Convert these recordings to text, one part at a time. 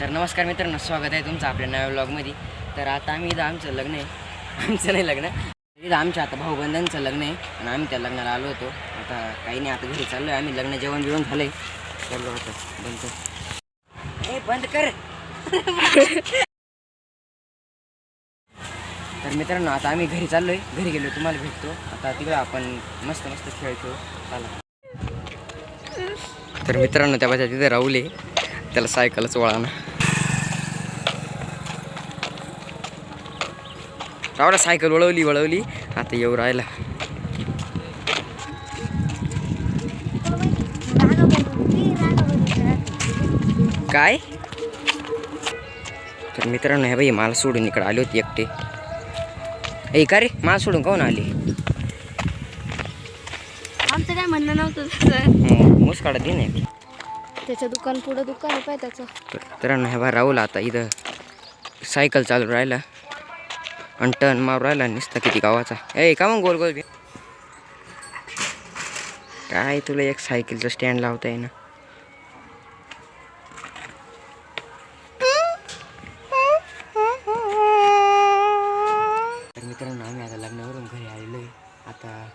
तर नमस्कार मित्रांनो, स्वागत आहे तुमचं आपल्या नव्या व्लॉगमध्ये. तर आता आम्ही इथं आमचं लग्न आहे, आमचं नाही लग्न, इथं आमच्या आता भाऊबंधांचं लग्न आहे आणि आम्ही त्या लग्नाला आलो होतो. आता काही नाही, आता घरी चाललो आहे आम्ही. लग्न जेवण बिवण झालं आहे, चाललो आता. बंद कर, बंद कर. तर मित्रांनो, आता आम्ही घरी चाललो आहे, घरी गेलो तुम्हाला भेटतो. आता तिकडं आपण मस्त मस्त खेळ खेळू, चला. तर मित्रांनो, त्या बाजूला तिथे राहुल आहे, त्याला सायकलच वळाना. रावला सायकल वळवली आता येऊ राहिला. काय तर मित्रांनो, हे बाई मला सोडून इकडे आले होते एकटे. ए का रे, मला सोडून काहून आले? आमचं काय म्हणणं नव्हतं. मुसकाडा दे ना. त्याचं दुकान पुढं दुकान आहे पाय त्याचं. मित्रांनो, हे बा राहुल आता इथं सायकल चालू राहिला आणि टर्न मारू राहिला नुसता किती गावाचा. ए का मग गोल गोल काय तुला एक सायकलचं स्टँड लावता येईना. तर मित्रांनो, आम्ही आता लग्नावरून घरी आलेलो आहे. आता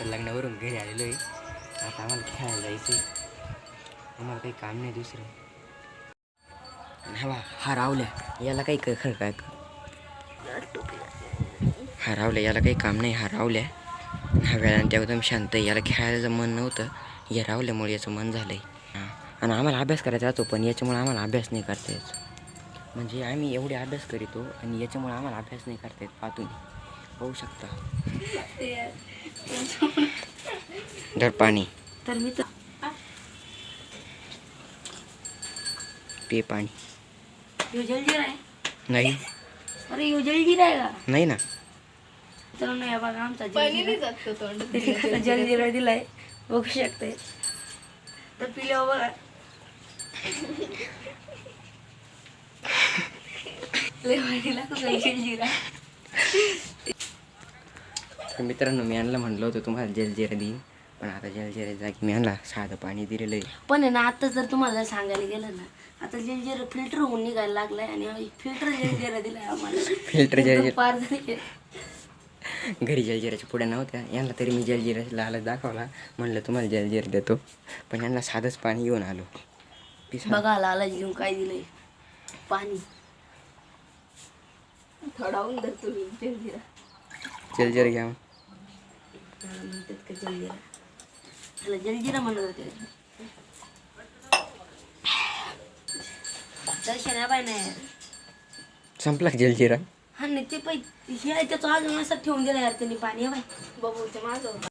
लग्नावरून घरी आलेलो आहे. आता आम्हाला खेळायला जायचं आहे, आम्हाला काही काम नाही दुसरं. हा रावल्या याला काही खरं काय, हा रावल्या याला काही काम नाही. हा रावल्या हा वेळाने त्या एकदम शांत आहे, याला खेळायचं मन नव्हतं, या रावल्यामुळे याचं मन झालं आहे. आणि आम्हाला अभ्यास करायचा राहतो, पण याच्यामुळे आम्हाला अभ्यास नाही करता येत. म्हणजे आम्ही एवढे अभ्यास करीतो आणि याच्यामुळे आम्हाला अभ्यास नाही करता येत. पाहतो पाहू शकता. धर पाणी. तर मी पे पाणी. यो जलजीरा आहे. नाही अरे यो जलजीरा आहे का? नाही ना. तर नाही बघा, आमचा जलजीरा दिलाय, बघू शकते. तर पिल्यावर बघा जलजीरा. तर मित्रांनो, मी यांना म्हणलं होतं तुम्हाला जलजिरा देईन, पण आता जलजिरा जागी मी यांना साधं पाणी दिलेलं आहे. पण आहे ना, आता जर तुम्हाला सांगायला गेलं ना, आता जलजीरा फिल्टर होऊन निघायला लागलाय आणि फिल्टर जलजीरा दिलाय आम्हाला. फिल्टर जलजिरा पार घरी जलजिराच्या पुढे नव्हत्या, यांना तरी मी जलजिराचा लालच दाखवला, म्हणलं तुम्हाला जलजिरा देतो, पण यांना साधंच पाणी घेऊन आलो. बघा लालच घेऊन काय दिलंय, पाणी. थोडाहून धर तुम्ही जलजीरा. जलजिरा घ्या. म्हणतात का जलजीरा, त्याला जलजीरा म्हणत होते. दर्शन बाय नाही संपला जलजिरा. हा नाही ते पाहिजे हे त्याचं अजून असं ठेवून दिलं यार त्यांनी पाणी. बाय बघू ते माझं